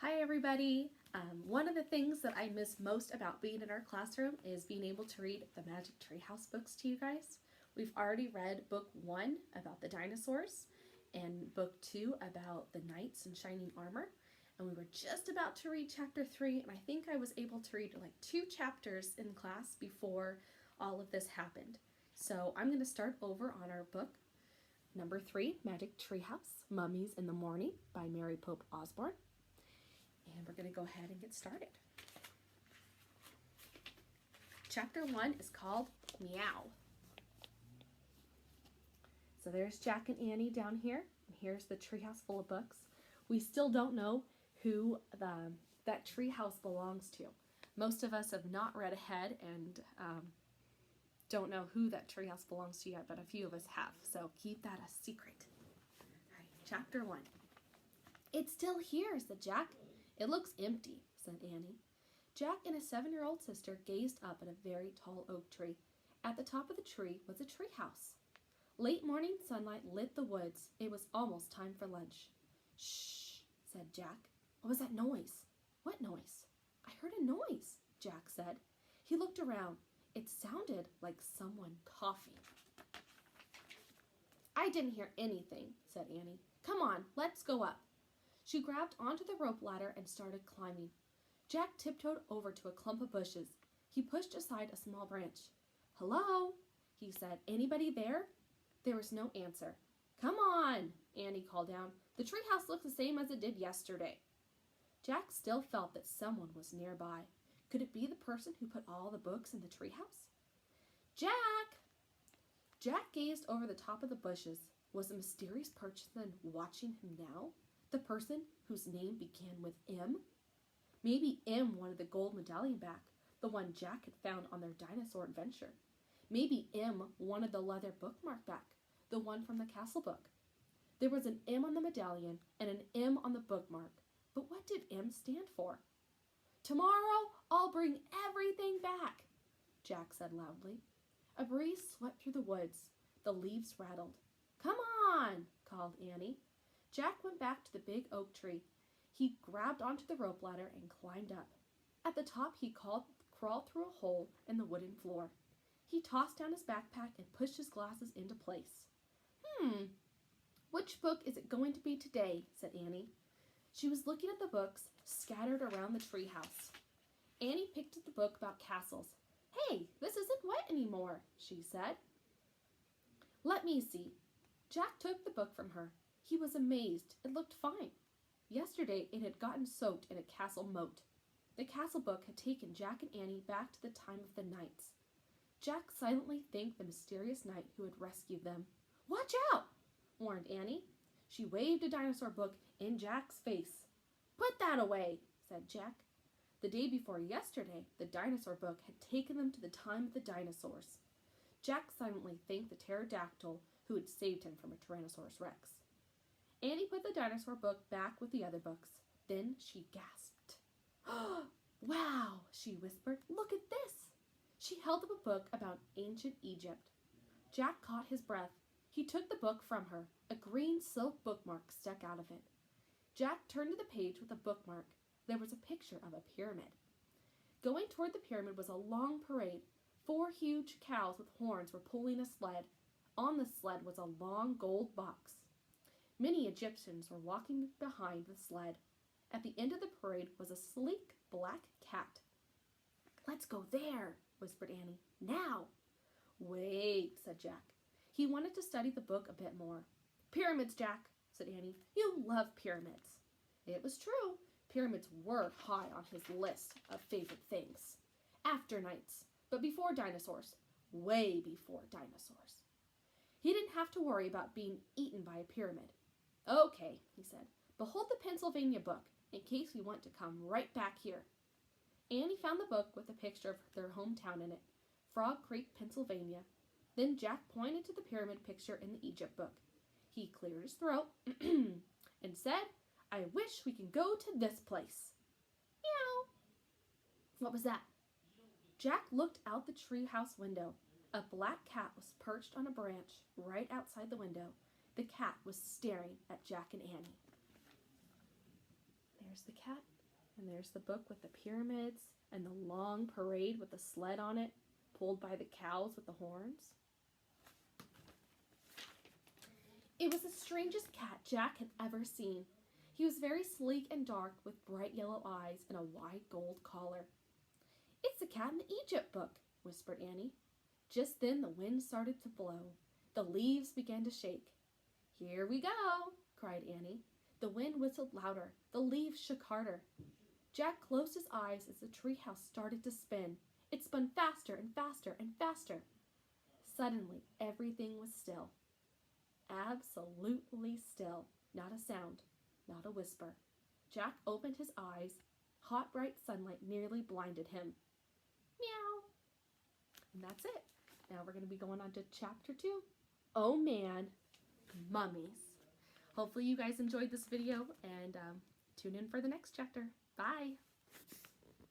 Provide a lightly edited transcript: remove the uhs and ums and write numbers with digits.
Hi everybody! One of the things that I miss most about being in our classroom is being able to read the Magic Treehouse books to you guys. We've already read book 1 about the dinosaurs and book 2 about the knights in shining armor. And we were just about to read chapter 3, and I think I was able to read like 2 chapters in class before all of this happened. So I'm going to start over on our book number 3, Magic Treehouse, Mummies in the Morning by Mary Pope Osborne. And we're going to go ahead and get started. Chapter 1 is called Meow. So there's Jack and Annie down here, and here's the treehouse full of books. We still don't know who that treehouse belongs to. Most of us have not read ahead and don't know who that treehouse belongs to yet, but a few of us have, so keep that a secret. All right, chapter 1. It's still here, said Jack. It looks empty, said Annie. Jack and his 7-year-old sister gazed up at a very tall oak tree. At the top of the tree was a treehouse. Late morning sunlight lit the woods. It was almost time for lunch. Shh, said Jack. What was that noise? What noise? I heard a noise, Jack said. He looked around. It sounded like someone coughing. I didn't hear anything, said Annie. Come on, let's go up. She grabbed onto the rope ladder and started climbing. Jack tiptoed over to a clump of bushes. He pushed aside a small branch. Hello, he said. Anybody there? There was no answer. Come on, Annie called down. The treehouse looks the same as it did yesterday. Jack still felt that someone was nearby. Could it be the person who put all the books in the treehouse? Jack! Jack gazed over the top of the bushes. Was the mysterious person watching him now? The person whose name began with M? Maybe M wanted the gold medallion back, the one Jack had found on their dinosaur adventure. Maybe M wanted the leather bookmark back, the one from the castle book. There was an M on the medallion and an M on the bookmark, but what did M stand for? Tomorrow I'll bring everything back, Jack said loudly. A breeze swept through the woods. The leaves rattled. Come on, called Annie. Jack went back to the big oak tree. He grabbed onto the rope ladder and climbed up. At the top, he crawled through a hole in the wooden floor. He tossed down his backpack and pushed his glasses into place. Which book is it going to be today? Said Annie. She was looking at the books scattered around the treehouse. Annie picked up the book about castles. Hey, this isn't wet anymore, she said. Let me see. Jack took the book from her. He was amazed. It looked fine. Yesterday, it had gotten soaked in a castle moat. The castle book had taken Jack and Annie back to the time of the knights. Jack silently thanked the mysterious knight who had rescued them. Watch out, warned Annie. She waved a dinosaur book in Jack's face. Put that away, said Jack. The day before yesterday, the dinosaur book had taken them to the time of the dinosaurs. Jack silently thanked the pterodactyl who had saved him from a Tyrannosaurus Rex. Annie put the dinosaur book back with the other books. Then she gasped. Wow, she whispered. Look at this. She held up a book about ancient Egypt. Jack caught his breath. He took the book from her. A green silk bookmark stuck out of it. Jack turned to the page with the bookmark. There was a picture of a pyramid. Going toward the pyramid was a long parade. 4 huge cows with horns were pulling a sled. On the sled was a long gold box. Many Egyptians were walking behind the sled. At the end of the parade was a sleek black cat. Let's go there, whispered Annie. Now. Wait, said Jack. He wanted to study the book a bit more. Pyramids, Jack, said Annie. You love pyramids. It was true. Pyramids were high on his list of favorite things. After knights, but before dinosaurs. Way before dinosaurs. He didn't have to worry about being eaten by a pyramid. Okay, he said, behold the Pennsylvania book, in case you want to come right back here. Annie found the book with a picture of their hometown in it, Frog Creek, Pennsylvania. Then Jack pointed to the pyramid picture in the Egypt book. He cleared his throat and said, I wish we could go to this place. Meow. What was that? Jack looked out the treehouse window. A black cat was perched on a branch right outside the window. The cat was staring at Jack and Annie. there's the cat, and there's the book with the pyramids, and the long parade with the sled on it, pulled by the cows with the horns. It was the strangest cat Jack had ever seen. He was very sleek and dark, with bright yellow eyes and a wide gold collar. "It's the cat in the Egypt book," whispered Annie. Just then the wind started to blow. The leaves began to shake. "Here we go," cried Annie. The wind whistled louder. The leaves shook harder. Jack closed his eyes as the treehouse started to spin. It spun faster and faster and faster. Suddenly, everything was still. Absolutely still. Not a sound. Not a whisper. Jack opened his eyes. Hot, bright sunlight nearly blinded him. Meow. And that's it. Now we're going to be going on to chapter 2. Oh man, mummies. Hopefully you guys enjoyed this video, and tune in for the next chapter. Bye.